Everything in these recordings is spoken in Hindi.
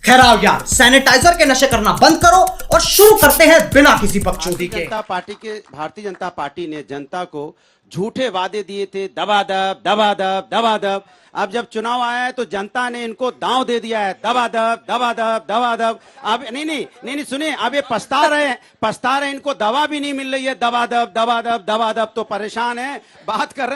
ठहराओ यार, सैनिटाइजर के नशे करना बंद करो और शुरू करते हैं बिना किसी बकचोदी के। भारतीय जनता पार्टी ने जनता को झूठे वादे दिए थे, दबादब दबादब दबादब। अब जब चुनाव आया है तो जनता ने इनको दांव दे दिया है, दबादब दबादब दबादब। अब नहीं सुनिए, अब ये पछता रहे हैं, इनको दवा भी नहीं मिल रही है, दबादब दबादब दबादब। तो परेशान है, बात कर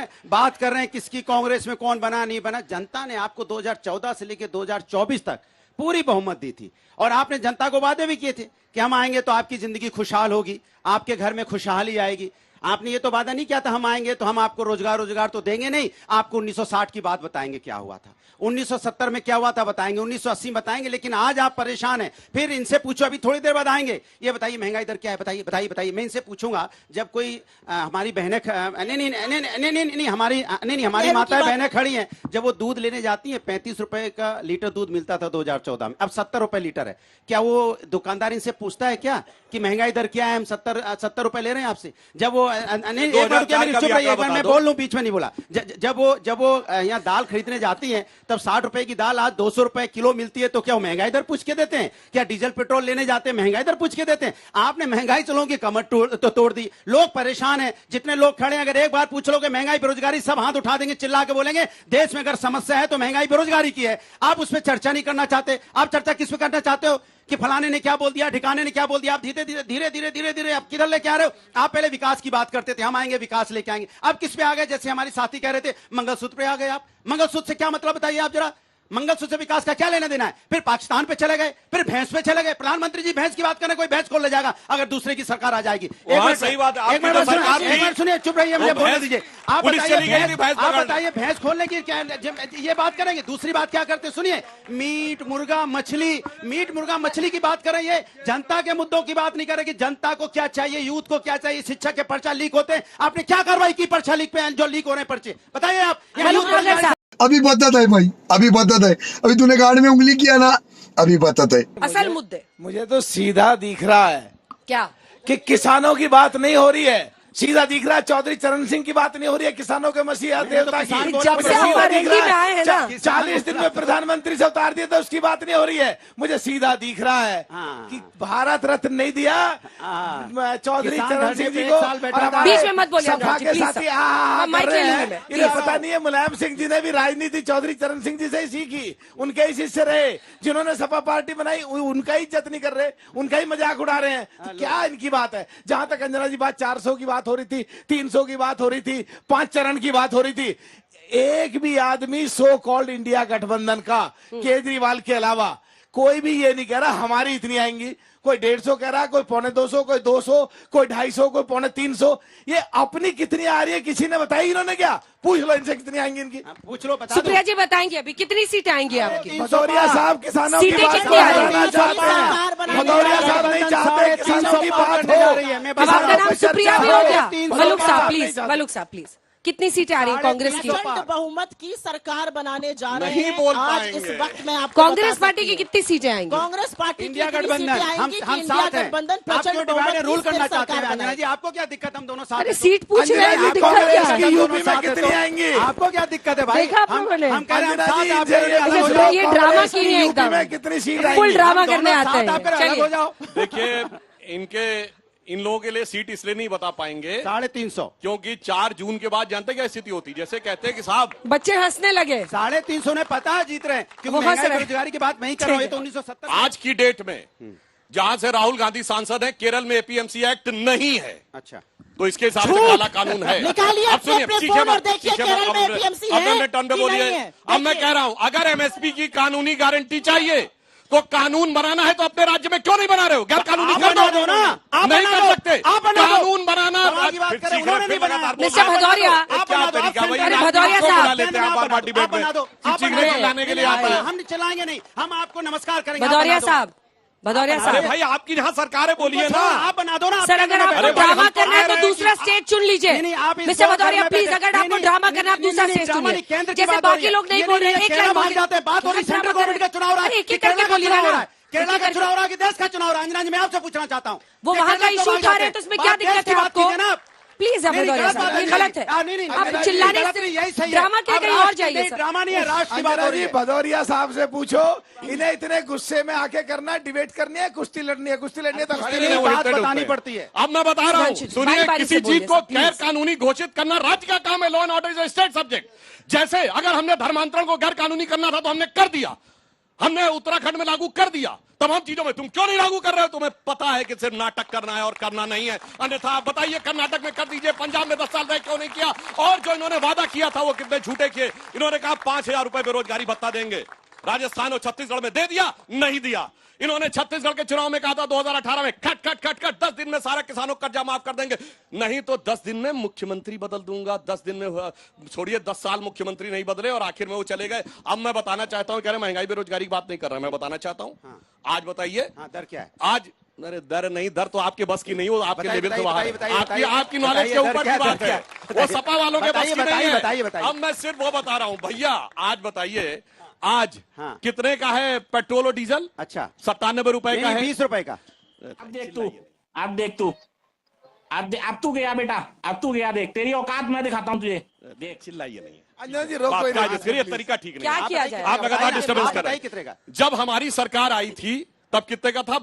रहे हैं किसकी कांग्रेस में कौन बना नहीं बना। जनता ने आपको 2014 से लेकर 2024 तक पूरी बहुमत दी थी और आपने जनता को वादे भी किए थे कि हम आएंगे तो आपकी जिंदगी खुशहाल होगी, आपके घर में खुशहाली आएगी। आपने ये तो वादा नहीं किया था हम आएंगे तो हम आपको रोजगार तो देंगे नहीं, आपको 1960 की बात बताएंगे क्या हुआ था, 1970 में क्या हुआ था बताएंगे, 1980 बताएंगे। लेकिन आज आप परेशान हैं। फिर इनसे पूछो, अभी थोड़ी देर बाद आएंगे, ये बताइए महंगाई दर क्या है, बताइए। मैं इनसे पूछूंगा जब कोई हमारी बहनें हमारी माताएं बहनें खड़ी हैं, जब वो दूध लेने जाती हैं 35 रुपए का लीटर दूध मिलता था 2014 में, अब 70 रुपए लीटर है। क्या वो दुकानदार इनसे पूछता है क्या कि महंगाई दर क्या है, हम 70 रुपए ले रहे हैं आपसे? जब वो मैं बोल लूं, बीच में नहीं बोला। जब वो यहाँ दाल खरीदने जाती है तब 60 रुपए की दाल आज 200 रुपए किलो मिलती है, तो क्या वो महंगाई दर पूछ के देते हैं? क्या डीजल पेट्रोल लेने जाते हैं महंगाई दर पूछ के देते हैं? आपने महंगाई चलों की कमर तोड़ दी। लोग परेशान हैं, जितने लोग खड़े हैं, अगर एक बार पूछ लो कि महंगाई बेरोजगारी, सब हाथ उठा देंगे, चिल्ला के बोलेंगे देश में अगर समस्या है तो महंगाई बेरोजगारी की है। आप उस पर चर्चा नहीं करना चाहते। आप चर्चा किस पे करना चाहते हो कि फलाने ने क्या बोल दिया, ठिकाने ने क्या बोल दिया। आप धीरे आप किधर लेके आ रहे हो? आप पहले विकास की बात करते थे, हम आएंगे विकास लेके आएंगे। अब किस पे आ गए? जैसे हमारी साथी कह रहे थे मंगलसूत्र पे आ गए आप। मंगलसूत्र से क्या मतलब बताइए आप जरा? मंगलसूत्र से विकास का क्या लेना देना है? फिर पाकिस्तान पे चले गए, फिर भैंस पे चले गए। प्रधानमंत्री जी भैंस की बात करने, कोई भैंस खोल ले जाएगा अगर दूसरे की सरकार आ जाएगी। एक मिनट सुनिए, चुप रहिए, मुझे बोलने दीजिए। आप बताइए भैंस खोलने की क्या ये बात करेंगे? दूसरी बात क्या करते सुनिए, मीट मुर्गा मछली की बात कर रही है, जनता के मुद्दों की बात नहीं करेगी। जनता को क्या चाहिए, यूथ को क्या चाहिए? शिक्षा के पर्चा लीक होते हैं, आपने क्या कार्रवाई की पर्चा लीक पे, जो लीक हो रहे हैं पर्चे? बताइए आप। अभी बदत है भाई, अभी बदत है। अभी तूने गाड़ में उंगली किया ना, अभी बदत है। असल मुद्दे मुझे तो सीधा दिख रहा है क्या कि किसानों की बात नहीं हो रही है। सीधा दिख रहा है चौधरी चरण सिंह की बात नहीं हो रही है, किसानों के मसीहा देवता की। जब से हम अरेंजी में आए हैं ना, 40 दिन में प्रधानमंत्री से उतार दिया था, उसकी बात नहीं हो रही है। मुझे सीधा दिख रहा है कि भारत रत्न नहीं दिया चौधरी चरण सिंह जी को। बीच में मत बोलिए, सपा के साथी इन्हें पता नहीं है। मुलायम सिंह जी ने भी राजनीति चौधरी चरण सिंह जी से ही सीखी, उनके ही शिष्य रहे। जिन्होंने सपा पार्टी बनाई उनका ही इज्जत नहीं कर रहे, उनका ही मजाक उड़ा रहे हैं। तो क्या इनकी बात है? जहां तक अंजना जी बात 400 की बात हो रही थी, 300 की बात हो रही थी, 5 चरण की बात हो रही थी, एक भी आदमी सो कॉल्ड इंडिया गठबंधन का केजरीवाल के अलावा कोई भी ये नहीं कह रहा हमारी इतनी आएंगी। कोई 150 कह रहा है, कोई 250, कोई 200, कोई 250, कोई 350। ये अपनी कितनी आ रही है किसी ने बताई? इन्होंने क्या? पूछ लो इनसे कितनी आएंगी इनकी, पूछ लो। सुप्रिया जी बताएंगे अभी कितनी सीटें आएंगी आपकी? भदौरिया साहब किसानों की बात करना चाहते हैं, भदौरिया साहब नहीं चाहते किसानों की बात हो। अब आपका नाम सुप्रिया भी हो गया। मलुक साहब प्लीज, कितनी सीटें आ रही है कांग्रेस की? बहुमत की सरकार बनाने जा रहे हैं आज इस वक्त में। आप कांग्रेस पार्टी की कितनी सीटें आएंगी? कांग्रेस पार्टी इंडिया गठबंधन, हम साथ हैं। आपको डिवाइड एंड रूल करना चाहते हैं अंजना जी, आपको क्या दिक्कत? हम दोनों साथ। अरे सीट पूछ रहे हैं, दिक्कत क्या है? यूपी में कितनी आएंगी? आपको क्या दिक्कत है भाई? हम कह रहे हैं ये ड्रामा की है, एकदम कितनी सीट फुल ड्रामा करने आता है। चलिए देखिए, इन लोगों के लिए सीट इसलिए नहीं बता पाएंगे 350, क्योंकि 4 जून के बाद जानते क्या स्थिति होती? जैसे कहते हैं कि साहब बच्चे हंसने लगे, 350 ने पता है जीत रहे हैं, क्योंकि महंगाई बेरोजगारी की बात नहीं कर रहे तो 1970 आज की डेट में जहां से राहुल गांधी सांसद है, केरल में एपीएमसी एक्ट नहीं है। अच्छा, तो इसके हिसाब से काला कानून है। निकालिए अब सुनिए, अपने फोन और देखिए केरल में एपीएमसी है। अब मैं टर्न पे बोलिए। अब मैं कह रहा हूं, अगर एमएसपी की कानूनी गारंटी चाहिए तो कानून बनाना है तो अपने राज्य में क्यों नहीं बना रहे हो? गैर कानूनी कर दो ना, नहीं कर सकते। कानून बनाना मिस्टर भदौरिया, भदौरिया साहब लाने के लिए हम चलाएंगे नहीं, हम आपको नमस्कार करेंगे। भदौरिया साहब अरे भाई, आपकी जहां सरकार है बोलिए ना, आप बना दो ना। सर, अगर आपको ड्रामा करना है तो दूसरा स्टेज चुन लीजिए। मिस्टर भदौरिया प्लीज, अगर आपको ड्रामा करना है आप दूसरा स्टेज चुनिए। जैसे बाकी लोग नहीं बोल रहे, एक लाइन बोल जाते हैं। बात हो रही सेंट्रल गवर्नमेंट का चुनाव रहा है, एक एक करके बोलिए ना। केरला का चुनाव रहा कि देश का चुनाव रहा? अंजना जी, मैं आपसे पूछना चाहता हूँ, वो वहां का इशू उठा रहे हैं तो उसमें क्या दिक्कत है आपको? प्लीज अब भदौरिया साहब, ये गलत है। आप चिल्लाने से ड्रामा क्या कहीं और जाइए सर। ड्रामा नहीं है, राष्ट्र की बात हो रही है। भदौरिया साहब से पूछो, इन्हें इतने गुस्से में आके करना, डिबेट करनी है, कुश्ती लड़नी है, कुश्ती लड़नी है तो खड़े नहीं, बात बतानी पड़ती है। अब मैं बता रहा हूँ, सुनिए, बारी किसी से बोलिए चीज को सर, गैर कानूनी घोषित करना राज्य का काम है। Law and order is state subject. जैसे अगर हमने धर्मांतरण को गैर कानूनी करना था तो हमने कर दिया, हमने उत्तराखंड में लागू कर दिया। तमाम चीजों में तुम क्यों नहीं लागू कर रहे हो? तुम्हें पता है कि सिर्फ नाटक करना है और करना नहीं है। अन्यथा आप बताइए, कर्नाटक में कर दीजिए, पंजाब में 10 साल रहे क्यों नहीं किया? और जो इन्होंने वादा किया था वो कितने झूठे किए। इन्होंने कहा 5,000 रुपए बेरोजगारी भत्ता देंगे, राजस्थान और छत्तीसगढ़ में दे दिया, नहीं दिया। इन्होंने छत्तीसगढ़ के चुनाव में कहा था 2018 में खट खट खट खट 10 दिन में सारा किसानों का कर्जा माफ कर देंगे, नहीं तो 10 दिन में मुख्यमंत्री बदल दूंगा। 10 दिन में छोड़िए, 10 साल मुख्यमंत्री नहीं बदले और आखिर में वो चले गए। अब मैं बताना चाहता हूं, कह रहे महंगाई बेरोजगारी की बात नहीं कर रहा, मैं बताना चाहता हूं। आज बताइए दर क्या है? आज अरे दर नहीं, दर तो आपके बस की नहीं हो, आपके लेवल से बाहर है, आपकी नॉलेज के ऊपर की बात है, वो सपा वालों के बस की नहीं है। अब मैं सिर्फ वो बता रहा हूं भैया। आज बताइए, आज कितने का है पेट्रोल और डीजल? अच्छा, 97 रुपए का है, 20 रुपए का। अब देख तू अब तू गया बेटा, अब तू गया, देख तेरी औकात मैं दिखाता हूँ तुझे। देख, चिल्लाइए नहीं, अंजना जी रोको, ये तरीका ठीक नहीं। क्या किया जाए? आप लगातार डिस्टर्बेंस कर रहे हैं। जब हमारी सरकार आई थी तब कितने का था?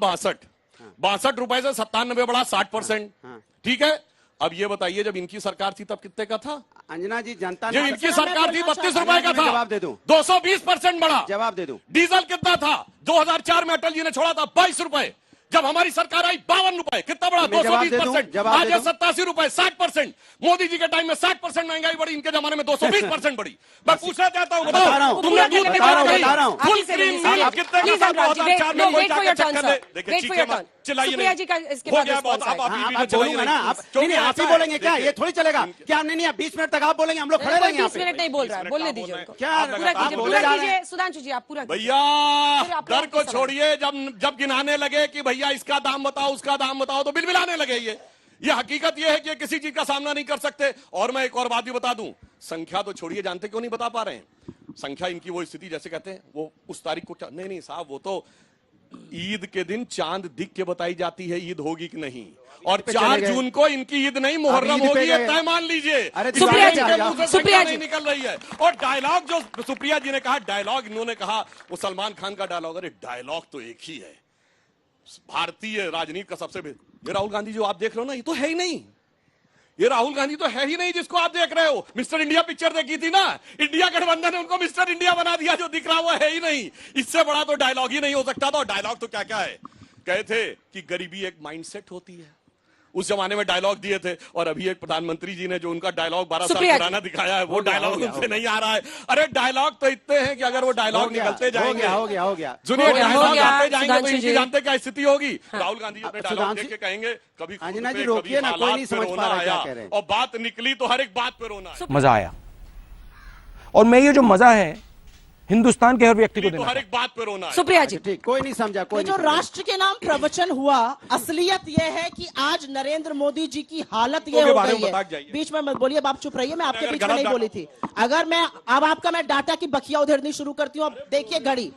62 रुपए से 97 बढ़ा 60%। ठीक है, अब ये बताइए जब इनकी सरकार थी तब कितने का था? अंजना जी, जनता जब इनकी सरकार थी 32 रुपए का था, जवाब दे दूं, 220% बढ़ा। जवाब दे दूं, डीजल कितना था? 2004 में अटल जी ने छोड़ा था 22 रुपए। जब हमारी सरकार आई 52 रुपए, कितना बढ़ा? 220%। आज 87 रुपए, 60%। मोदी जी के टाइम में 60% महंगाई बढ़ी, इनके जमाने में 220% बढ़ी। मैं पूछना चाहता हूँ, बताओ तुमने दूध फुल क्रीम मिल्क कितने का था 2004 में? कोई जाकर चेक कर ले। देखिए, चिल्लाइए नहीं, हो गया बहुत। आप बोलूंगा ना, आप ही बोलेंगे क्या? ये थोड़ी चलेगा क्या? नहीं, 20 मिनट तक आप बोलेंगे, हम लोग खड़े रहेंगे। 20 मिनट नहीं बोल रहा है, बोलने दीजिए उनको। क्या पूरा कीजिए सुधांशु जी, आप पूरा भैया। दर को छोड़िए, जब गिनाने लगे कि भैया इसका दाम बताओ, उसका दाम बताओ, तो बिलबिलाने लगे। ये हकीकत ये है कि किसी चीज का सामना नहीं कर सकते। और मैं एक और बात भी बता दूं, संख्या तो छोड़िए, जानते क्यों नहीं बता पा रहे हैं? संख्या इनकी वो स्थिति जैसे कहते हैं वो उस तारीख को, नहीं साहब, वो तो ईद के दिन चांद दिख के बताई जाती है ईद होगी कि नहीं। और 4 जून को इनकी ईद नहीं, मुहर्रम होगी, तय मान लीजिए। सुप्रिया जी नहीं निकल रही है। और डायलॉग जो सुप्रिया जी ने कहा, डायलॉग इन्होंने कहा वो सलमान खान का डायलॉग। अरे डायलॉग तो एक ही है, भारतीय राजनीति का सबसे ये राहुल गांधी जो आप देख रहे हो ना, ये तो है ही नहीं। ये राहुल गांधी तो है ही नहीं जिसको आप देख रहे हो। मिस्टर इंडिया पिक्चर देखी थी ना, इंडिया गठबंधन ने उनको मिस्टर इंडिया बना दिया, जो दिख रहा वो है ही नहीं। इससे बड़ा तो डायलॉग ही नहीं हो सकता था। और डायलॉग तो क्या क्या है, कहे थे कि गरीबी एक माइंडसेट होती है, उस जमाने में डायलॉग दिए थे। और अभी एक प्रधानमंत्री जी ने जो उनका डायलॉग 12 साल पुराना दिखाया है, वो डायलॉग उनसे नहीं आ रहा है। अरे डायलॉग तो इतने हैं कि अगर वो डायलॉग निकलते जाएंगे, हो गया सुनिए, डायलॉग आते जाएंगे तो इनकी जानते क्या स्थिति होगी। राहुल गांधी अपने डायलॉग देख के कहेंगे कभी अंजना जी रोकिए ना, कोई नहीं समझ पा रहा क्या कह रहे हैं। और बात निकली तो हर एक बात पे रोना है। मजा आया, और मैं ये जो मजा है हिंदुस्तान के हर व्यक्ति को तो हर एक बात पे रोना है। सुप्रिया जी, ठीक, कोई नहीं समझा। कोई जो राष्ट्र के नाम प्रवचन हुआ, असलियत यह है कि आज नरेंद्र मोदी जी की हालत ये हो गई है। बीच में मत बोलिए, आप चुप रहिए, मैं आपके बीच में नहीं बोली थी। अगर मैं अब आपका मैं डाटा की बखिया उधेड़नी शुरू करती हूँ, अब देखिए घड़ी,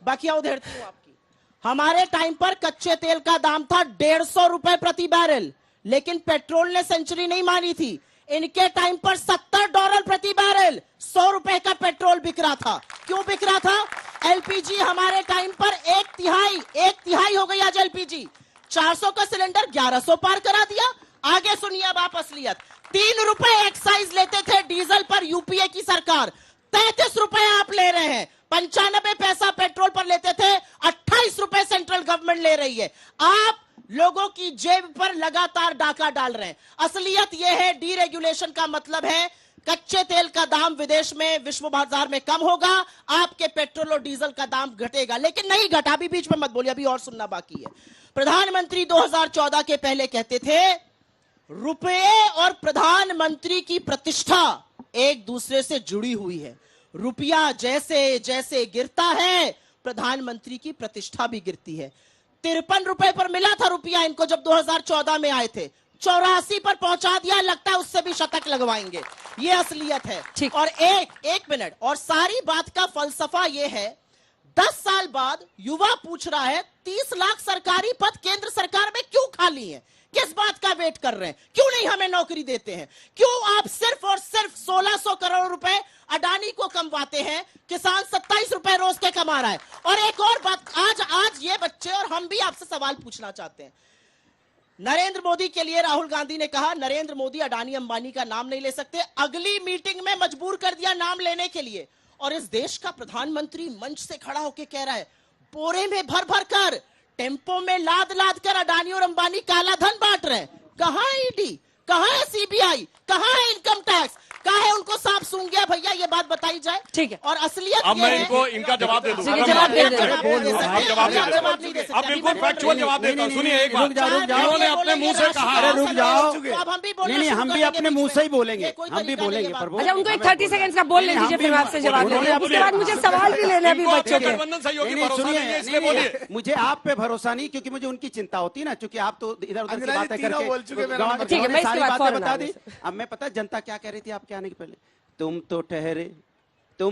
बखिया उधेड़ती हूँ आपकी। हमारे टाइम पर कच्चे तेल का दाम था 150 रुपए प्रति बैरल, लेकिन पेट्रोल ने सेंचुरी नहीं मानी थी। इनके टाइम पर $70 प्रति बैरल, 100 रुपए का पेट्रोल बिक रहा था। क्यों बिक रहा था? एलपीजी हमारे टाइम पर एक तिहाई हो गई आज एलपीजी। 400 का सिलेंडर 1100 पार करा दिया। आगे सुनिए अब आप असलियत। 3 रुपए एक्साइज लेते थे डीजल पर यूपीए की सरकार, 33 रुपए आप ले रहे हैं। 95 पैसा पेट्रोल पर लेते थे, 28 रुपए सेंट्रल गवर्नमेंट ले रही है। आप लोगों की जेब पर लगातार डाका डाल रहे हैं। असलियत यह है, डीरेगुलेशन का मतलब है कच्चे तेल का दाम विदेश में, विश्व बाजार में कम होगा, आपके पेट्रोल और डीजल का दाम घटेगा। लेकिन नहीं घटा, अभी बीच में मत बोलिए, अभी और सुनना बाकी है। प्रधानमंत्री 2014 के पहले कहते थे रुपये और प्रधानमंत्री की प्रतिष्ठा एक दूसरे से जुड़ी हुई है। रुपया जैसे जैसे गिरता है, प्रधानमंत्री की प्रतिष्ठा भी गिरती है। 53 रुपए पर मिला था रुपया इनको जब 2014 में आए थे, 84 पर पहुंचा दिया। लगता है उससे भी शतक लगवाएंगे। ये असलियत है। और एक मिनट, और सारी बात का फलसफा ये है, 10 साल बाद युवा पूछ रहा है 30 लाख सरकारी पद केंद्र सरकार में क्यों खाली हैं? किस बात का वेट कर रहे हैं? क्यों नहीं हमें नौकरी देते हैं? क्यों आप सिर्फ और सिर्फ 1600 करोड़ रुपए अडानी को कमवाते हैं? किसान 27 रुपए रोज के कमा रहा है। और एक और बात, आज ये बच्चे और हम भी आपसे सवाल पूछना चाहते हैं। नरेंद्र मोदी के लिए राहुल गांधी ने कहा नरेंद्र मोदी अडानी अंबानी का नाम नहीं ले सकते, अगली मीटिंग में मजबूर कर दिया नाम लेने के लिए। और इस देश का प्रधानमंत्री मंच से खड़ा होकर कह रहा है बोरे में भर भर कर, टेम्पो में लाद लाद कर अडानी और अंबानी काला धन बांट रहे हैं। कहां है ईडी, कहां है सीबीआई, कहां है इनकम टैक्स, कहां है उनको सांप सूंघ गया? भैया ये बात बताई जाए। ठीक है, और असलियत अब मैं इनको इनका जवाब दे दूं। जवाब दे दे अब बिल्कुल फैक्चुअल जवाब देता हूं। सुनिए एक बात, इन्होंने अपने मुंह से कहा। अरे रुक जाओ, अब हम भी बोलना नहीं हम भी अपने मुंह से ही बोलेंगे, हम भी बोलेंगे। अच्छा, उनको एक 30 सेकंड का बोल ले दीजिए, फिर मैं आपसे जवाब दूंगा। उसके बाद मुझे सवाल भी लेने अभी बच्चों के। सुनिए, मुझे आप पे भरोसा नहीं, क्योंकि मुझे उनकी चिंता होती है ना, क्योंकि आप तो इधर उधर की बातें करके ठीक है, मैं सारी इसके बाद बातें बता दी। अब मैं पता जनता क्या कह रही थी आपके आने के पहले, तुम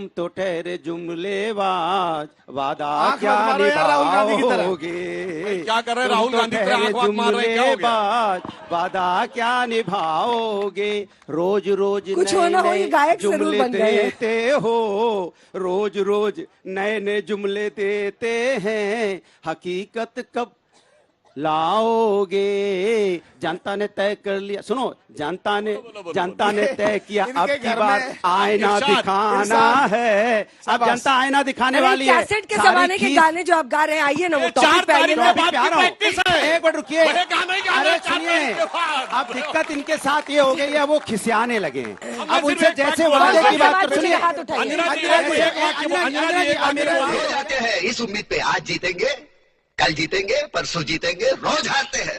तो ठहरे जुमलेबाज, वादा क्या निभाओगे? क्या कर रहे हैं राहुल गांधी? जुमलेबाज, वादा क्या निभाओगे? रोज रोज कुछ होना हो, ये गायक जरूर जुमले बन गए। देते हो, रोज रोज नए नए जुमले देते हैं, हकीकत कब लाओगे? जनता ने तय कर लिया, सुनो, जनता ने तय किया अब की बार आईना दिखाना है। अब जनता आईना दिखाने वाली है। कैसेट के जमाने के गाने जो आप गा रहे हैं, आइए ना वो टॉपिक पे आइए ना। एक मिनट रुकिए, अरे सुनिए, अब दिक्कत इनके साथ ये हो गई है, वो खिसियाने लगे हैं। अब उनसे जैसे वादे की बात कर, सुनिए, हाथ उठाइए। जाते हैं इस उम्मीद पे आज जीतेंगे, कल जीतेंगे, परसों जीतेंगे, रोज हारते हैं।